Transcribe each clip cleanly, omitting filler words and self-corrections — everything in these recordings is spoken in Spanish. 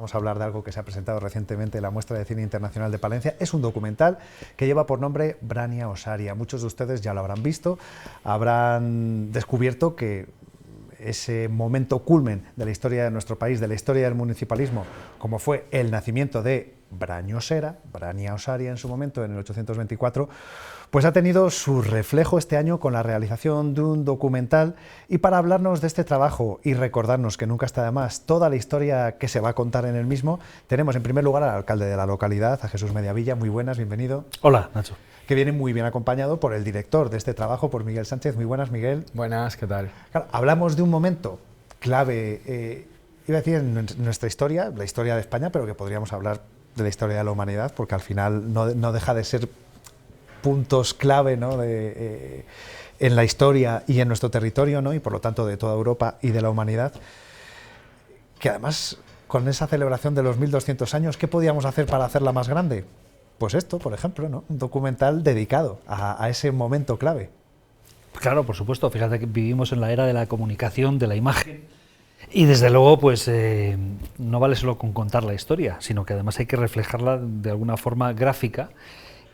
vamos a hablar de algo que se ha presentado recientemente en la Muestra de Cine Internacional de Palencia. Es un documental que lleva por nombre Brania Osaria. Muchos de ustedes ya lo habrán visto, habrán descubierto que ese momento culmen de la historia de nuestro país, de la historia del municipalismo, como fue el nacimiento de Brania Osaria en su momento, en el 824, pues ha tenido su reflejo este año con la realización de un documental. Y para hablarnos de este trabajo y recordarnos que nunca está de más toda la historia que se va a contar en el mismo, tenemos en primer lugar al alcalde de la localidad, a Jesús Mediavilla. Muy buenas, bienvenido. Hola, Nacho. Que viene muy bien acompañado por el director de este trabajo, por Miguel Sánchez. Muy buenas, Miguel. Buenas, ¿qué tal? Claro, hablamos de un momento clave, iba a decir en nuestra historia, la historia de España, pero que podríamos hablar de la historia de la humanidad, porque al final no deja de ser puntos clave, ¿no?, en la historia y en nuestro territorio, ¿no?, y por lo tanto de toda Europa y de la humanidad, que además con esa celebración de los 1200 años, ¿qué podíamos hacer para hacerla más grande? Pues esto, por ejemplo, ¿no?, un documental dedicado a ese momento clave. Claro, por supuesto, fíjate que vivimos en la era de la comunicación, de la imagen, y desde luego pues no vale solo con contar la historia, sino que además hay que reflejarla de alguna forma gráfica,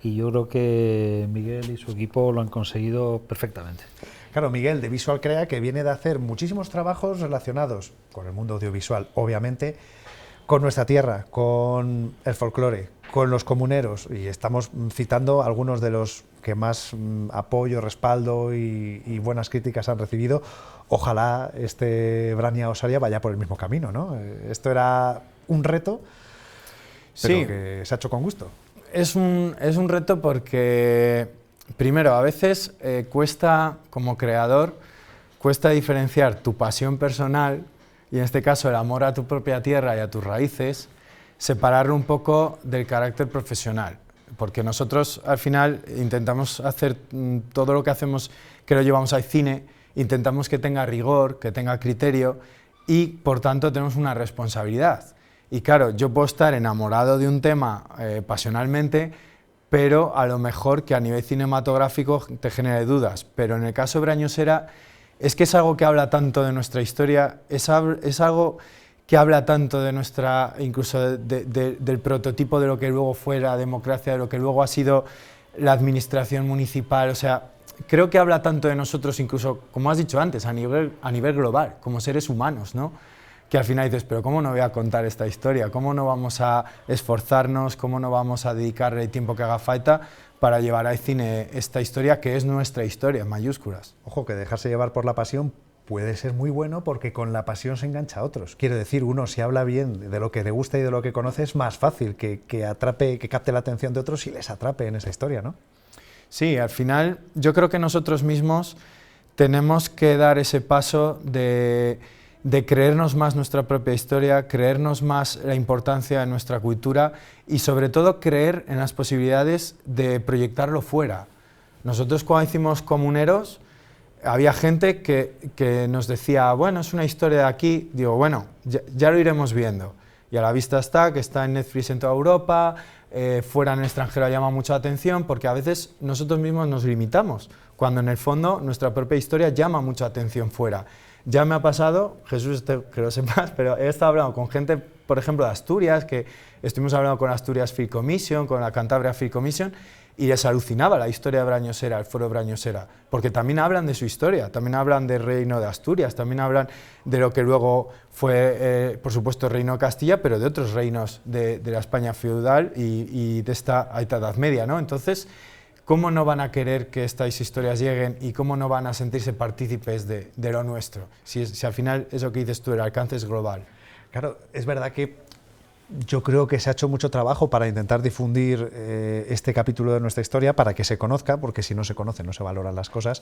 y yo creo que Miguel y su equipo lo han conseguido perfectamente. Claro, Miguel de Visual Crea, que viene de hacer muchísimos trabajos relacionados con el mundo audiovisual, obviamente, con nuestra tierra, con el folclore, con los comuneros, y estamos citando algunos de los que más apoyo, respaldo y buenas críticas han recibido. Ojalá este Brania Osaria vaya por el mismo camino, ¿no? Esto era un reto, pero sí, que se ha hecho con gusto. Es un reto porque, primero, a veces cuesta, como creador, cuesta diferenciar tu pasión personal, y en este caso el amor a tu propia tierra y a tus raíces, separarlo un poco del carácter profesional. Porque nosotros al final intentamos hacer todo lo que hacemos, que lo llevamos al cine, intentamos que tenga rigor, que tenga criterio, y por tanto tenemos una responsabilidad. Y claro, yo puedo estar enamorado de un tema pasionalmente, pero a lo mejor que a nivel cinematográfico te genere dudas. Pero en el caso de Brania Osaria, es que es algo que habla tanto de nuestra historia, es algo que habla tanto de nuestra, incluso del prototipo de lo que luego fue la democracia, de lo que luego ha sido la administración municipal. O sea, creo que habla tanto de nosotros, incluso, como has dicho antes, a nivel global, como seres humanos, ¿no? Que al final dices, pero ¿cómo no voy a contar esta historia? ¿Cómo no vamos a esforzarnos? ¿Cómo no vamos a dedicarle el tiempo que haga falta para llevar al cine esta historia, que es nuestra historia, en mayúsculas? Ojo, que dejarse llevar por la pasión puede ser muy bueno, porque con la pasión se engancha a otros. Quiero decir, uno, si habla bien de lo que le gusta y de lo que conoce, es más fácil que atrape, que capte la atención de otros y les atrape en esa historia, ¿no? Sí, al final yo creo que nosotros mismos tenemos que dar ese paso de creernos más nuestra propia historia, creernos más la importancia de nuestra cultura y sobre todo creer en las posibilidades de proyectarlo fuera. Nosotros cuando hicimos Comuneros, había gente que nos decía, bueno, es una historia de aquí. Digo, bueno, ya lo iremos viendo. Y a la vista está, que está en Netflix en toda Europa, fuera en el extranjero llama mucha atención, porque a veces nosotros mismos nos limitamos, cuando en el fondo nuestra propia historia llama mucha atención fuera. Ya me ha pasado, Jesús, que lo sepas, pero he estado hablando con gente, por ejemplo, de Asturias, que estuvimos hablando con Asturias Film Commission, con la Cantabria Film Commission, y les alucinaba la historia de Brania Osaria, el foro Brania Osaria, porque también hablan de su historia, también hablan del reino de Asturias, también hablan de lo que luego fue, por supuesto, el reino de Castilla, pero de otros reinos de la España feudal y de esta alta Edad Media, ¿no? Entonces, ¿cómo no van a querer que estas historias lleguen y cómo no van a sentirse partícipes de lo nuestro? Si al final, eso que dices tú, el alcance es global. Claro, es verdad que yo creo que se ha hecho mucho trabajo para intentar difundir este capítulo de nuestra historia, para que se conozca, porque si no se conoce no se valoran las cosas.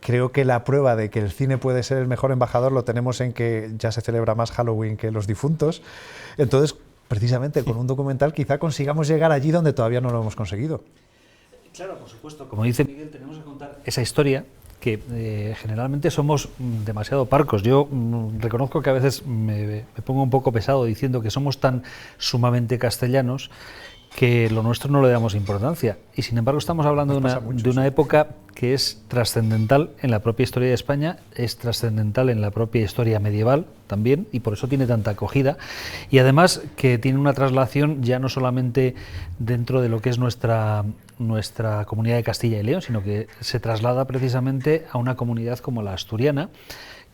Creo que la prueba de que el cine puede ser el mejor embajador lo tenemos en que ya se celebra más Halloween que los difuntos. Entonces, precisamente con un documental quizá consigamos llegar allí donde todavía no lo hemos conseguido. Claro, por supuesto. Como dice Miguel, tenemos que contar esa historia, que generalmente somos demasiado parcos. Yo reconozco que a veces me pongo un poco pesado diciendo que somos tan sumamente castellanos, que lo nuestro no le damos importancia. Y sin embargo estamos hablando de una época que es trascendental en la propia historia de España, es trascendental en la propia historia medieval también, y por eso tiene tanta acogida. Y además que tiene una traslación ya no solamente dentro de lo que es nuestra comunidad de Castilla y León, sino que se traslada precisamente a una comunidad como la asturiana,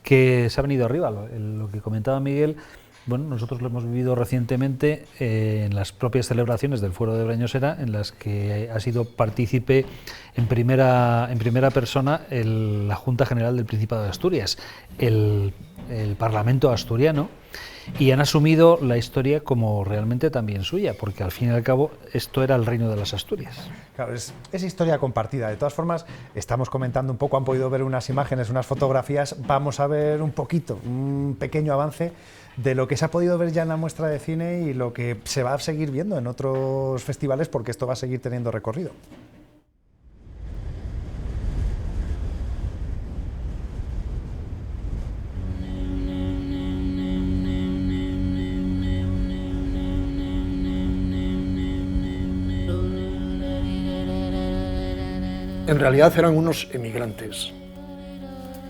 que se ha venido arriba. Lo que comentaba Miguel, bueno, nosotros lo hemos vivido recientemente en las propias celebraciones del Fuero de Brañosera, en las que ha sido partícipe en primera persona la Junta General del Principado de Asturias, el Parlamento asturiano, y han asumido la historia como realmente también suya, porque al fin y al cabo esto era el reino de las Asturias. Claro, es historia compartida. De todas formas, estamos comentando un poco, han podido ver unas imágenes, unas fotografías, vamos a ver un pequeño avance de lo que se ha podido ver ya en la muestra de cine y lo que se va a seguir viendo en otros festivales, porque esto va a seguir teniendo recorrido. En realidad eran unos emigrantes,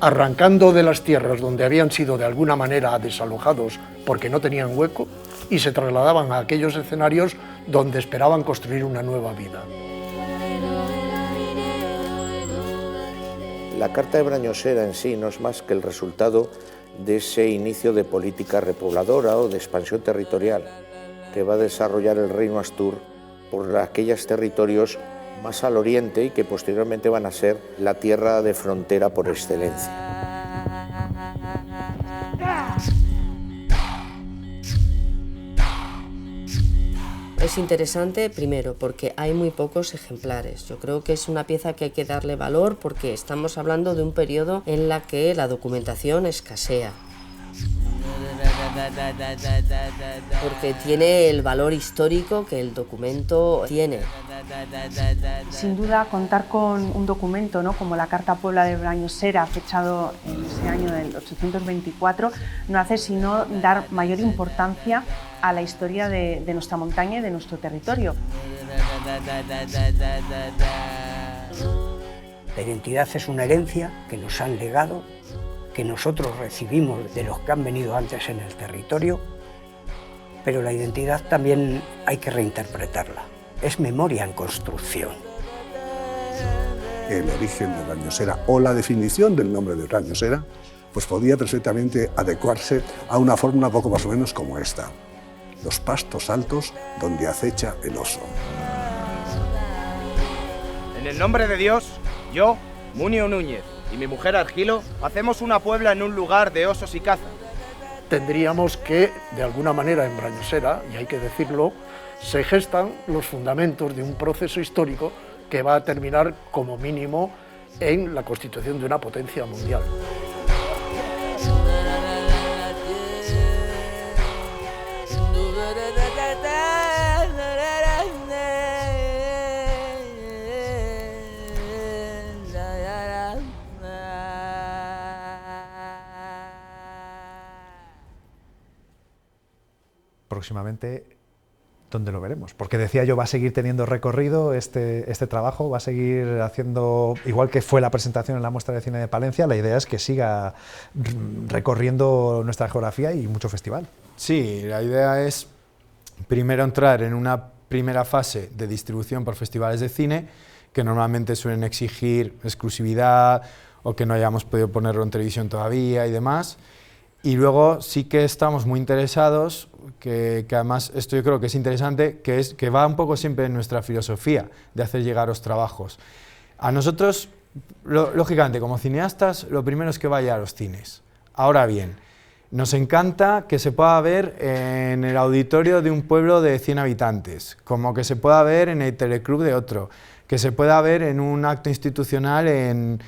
arrancando de las tierras donde habían sido de alguna manera desalojados porque no tenían hueco, y se trasladaban a aquellos escenarios donde esperaban construir una nueva vida. La Carta de Brañosera en sí no es más que el resultado de ese inicio de política repobladora o de expansión territorial que va a desarrollar el reino astur por aquellos territorios más al oriente y que posteriormente van a ser la tierra de frontera por excelencia. Es interesante, primero, porque hay muy pocos ejemplares. Yo creo que es una pieza que hay que darle valor porque estamos hablando de un periodo en la que la documentación escasea. Porque tiene el valor histórico que el documento tiene. Sin duda, contar con un documento, ¿no?, como la Carta Puebla de Brañosera, fechado en ese año del 824, no hace sino dar mayor importancia a la historia de nuestra montaña y de nuestro territorio. La identidad es una herencia que nos han legado, que nosotros recibimos de los que han venido antes en el territorio, pero la identidad también hay que reinterpretarla. Es memoria en construcción. El origen de Brañosera o la definición del nombre de Brañosera pues podía perfectamente adecuarse a una fórmula poco más o menos como esta: los pastos altos donde acecha el oso. En el nombre de Dios, yo, Munio Núñez, y mi mujer Argilo, hacemos una puebla en un lugar de osos y caza. Tendríamos que, de alguna manera, en Brañosera, y hay que decirlo, se gestan los fundamentos de un proceso histórico que va a terminar, como mínimo, en la constitución de una potencia mundial. Próximamente, ¿dónde lo veremos? Porque decía yo, va a seguir teniendo recorrido este trabajo, va a seguir haciendo, igual que fue la presentación en la Muestra de Cine de Palencia, la idea es que siga recorriendo nuestra geografía y mucho festival. Sí, la idea es primero entrar en una primera fase de distribución por festivales de cine, que normalmente suelen exigir exclusividad o que no hayamos podido ponerlo en televisión todavía y demás. Y luego sí que estamos muy interesados, que además esto yo creo que es interesante, que va un poco siempre en nuestra filosofía de hacer llegar los trabajos. A nosotros, lógicamente, como cineastas, lo primero es que vaya a los cines. Ahora bien, nos encanta que se pueda ver en el auditorio de un pueblo de 100 habitantes, como que se pueda ver en el teleclub de otro, que se pueda ver en un acto institucional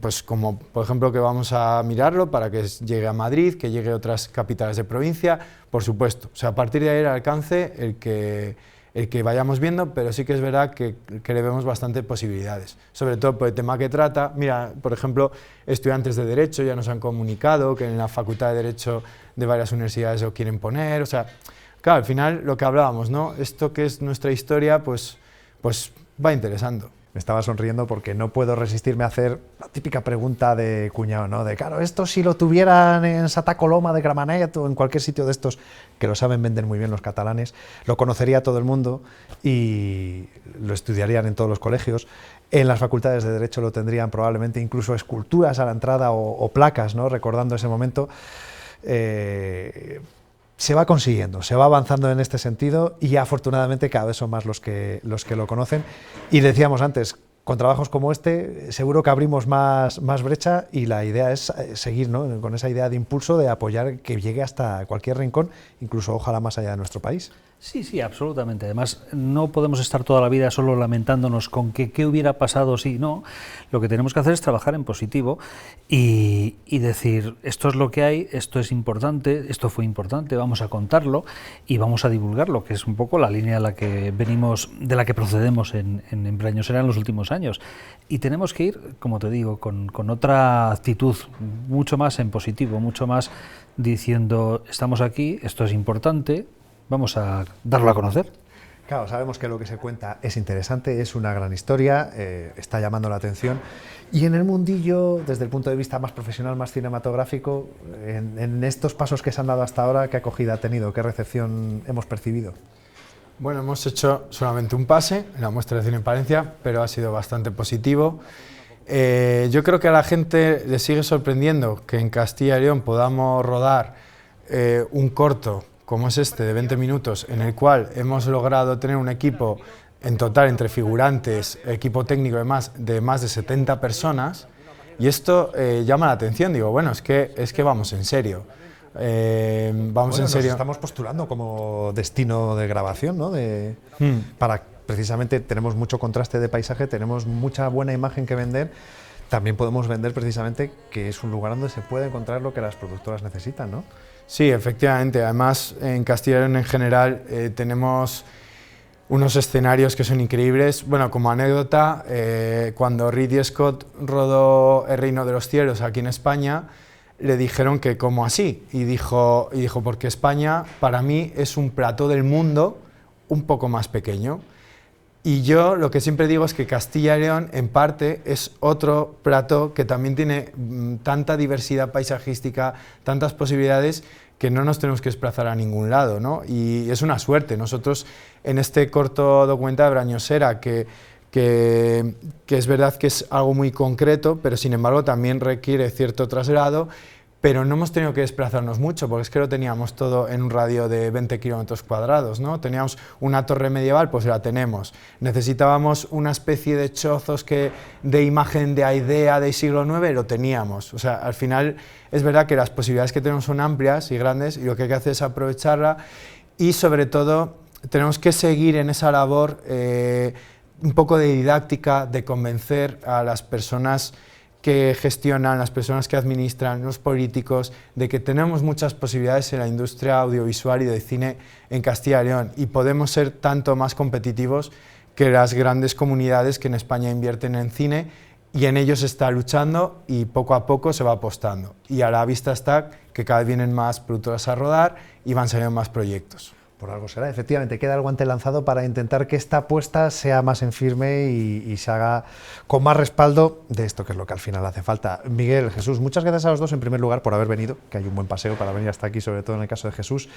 pues como por ejemplo que vamos a mirarlo para que llegue a Madrid, que llegue a otras capitales de provincia, por supuesto. O sea, a partir de ahí el alcance, el que vayamos viendo, pero sí que es verdad que le vemos bastante posibilidades, sobre todo por el tema que trata. Mira, por ejemplo, estudiantes de Derecho ya nos han comunicado que en la Facultad de Derecho de varias universidades lo quieren poner, o sea, Claro, al final lo que hablábamos, ¿no? Esto que es nuestra historia, pues va interesando. Me estaba sonriendo porque no puedo resistirme a hacer la típica pregunta de cuñado, ¿no? De claro, esto si lo tuvieran en Santa Coloma de Gramenet o en cualquier sitio de estos, que lo saben vender muy bien los catalanes, lo conocería todo el mundo y lo estudiarían en todos los colegios. En las facultades de Derecho lo tendrían probablemente incluso esculturas a la entrada o placas, ¿no? Recordando ese momento. Se va consiguiendo, se va avanzando en este sentido y afortunadamente cada vez son más los que lo conocen. Y decíamos antes, con trabajos como este seguro que abrimos más brecha y la idea es seguir, ¿no? Con esa idea de impulso, de apoyar que llegue hasta cualquier rincón, incluso ojalá más allá de nuestro país. Sí, sí, absolutamente. Además, no podemos estar toda la vida solo lamentándonos con que qué hubiera pasado si no. Lo que tenemos que hacer es trabajar en positivo y decir, esto es lo que hay, esto es importante, esto fue importante, vamos a contarlo y vamos a divulgarlo, que es un poco la línea a la que venimos, de la que procedemos en Brañosera en los últimos años. Y tenemos que ir, como te digo, con otra actitud, mucho más en positivo, mucho más diciendo, estamos aquí, esto es importante, vamos a darlo a conocer. Claro, sabemos que lo que se cuenta es interesante, es una gran historia, está llamando la atención. Y en el mundillo, desde el punto de vista más profesional, más cinematográfico, en estos pasos que se han dado hasta ahora, ¿qué acogida ha tenido? ¿Qué recepción hemos percibido? Bueno, hemos hecho solamente un pase en la muestra de cine en Palencia, pero ha sido bastante positivo. Yo creo que a la gente le sigue sorprendiendo que en Castilla y León podamos rodar un corto como es este, de 20 minutos, en el cual hemos logrado tener un equipo en total, entre figurantes, equipo técnico de más de 70 personas, y esto llama la atención. Digo, bueno, es que vamos en serio. Vamos en serio. Nos estamos postulando como destino de grabación, ¿no? Para, precisamente, tenemos mucho contraste de paisaje, tenemos mucha buena imagen que vender. También podemos vender precisamente que es un lugar donde se puede encontrar lo que las productoras necesitan, ¿no? Sí, efectivamente. Además, en Castilla y León en general tenemos unos escenarios que son increíbles. Bueno, como anécdota, cuando Ridley Scott rodó El Reino de los Cielos aquí en España, le dijeron que ¿cómo así? Y dijo, porque España para mí es un plató del mundo un poco más pequeño. Y yo lo que siempre digo es que Castilla y León, en parte, es otro plató que también tiene tanta diversidad paisajística, tantas posibilidades, que no nos tenemos que desplazar a ningún lado, ¿no? Y es una suerte. Nosotros, en este corto documental de Brañosera, que es verdad que es algo muy concreto, pero sin embargo también requiere cierto traslado, pero no hemos tenido que desplazarnos mucho, porque es que lo teníamos todo en un radio de 20 kilómetros cuadrados, ¿no? Teníamos una torre medieval, pues la tenemos. Necesitábamos una especie de chozos de imagen de Aidea del siglo IX, lo teníamos. O sea, al final es verdad que las posibilidades que tenemos son amplias y grandes, y lo que hay que hacer es aprovecharla, y sobre todo tenemos que seguir en esa labor un poco de didáctica, de convencer a las personas que gestionan, las personas que administran, los políticos, de que tenemos muchas posibilidades en la industria audiovisual y de cine en Castilla y León, y podemos ser tanto más competitivos que las grandes comunidades que en España invierten en cine, y en ello se está luchando y poco a poco se va apostando. Y a la vista está que cada vez vienen más productoras a rodar y van saliendo más proyectos. Por algo será, efectivamente, queda el guante lanzado para intentar que esta apuesta sea más en firme y se haga con más respaldo de esto, que es lo que al final hace falta. Miguel, Jesús, muchas gracias a los dos en primer lugar por haber venido, que hay un buen paseo para venir hasta aquí, sobre todo en el caso de Jesús,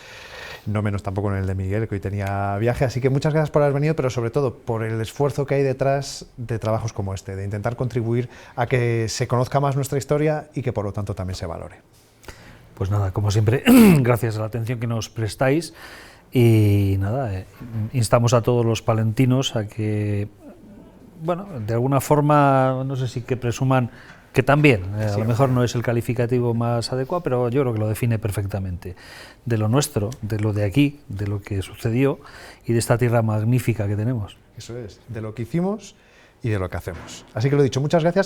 no menos tampoco en el de Miguel, que hoy tenía viaje, así que muchas gracias por haber venido, pero sobre todo por el esfuerzo que hay detrás de trabajos como este, de intentar contribuir a que se conozca más nuestra historia y que por lo tanto también se valore. Pues nada, como siempre, gracias a la atención que nos prestáis. Y nada, instamos a todos los palentinos a que, bueno, de alguna forma, no sé si que presuman que también, a lo mejor no es el calificativo más adecuado, pero yo creo que lo define perfectamente, de lo nuestro, de lo de aquí, de lo que sucedió y de esta tierra magnífica que tenemos. Eso es, de lo que hicimos y de lo que hacemos. Así que lo dicho, muchas gracias.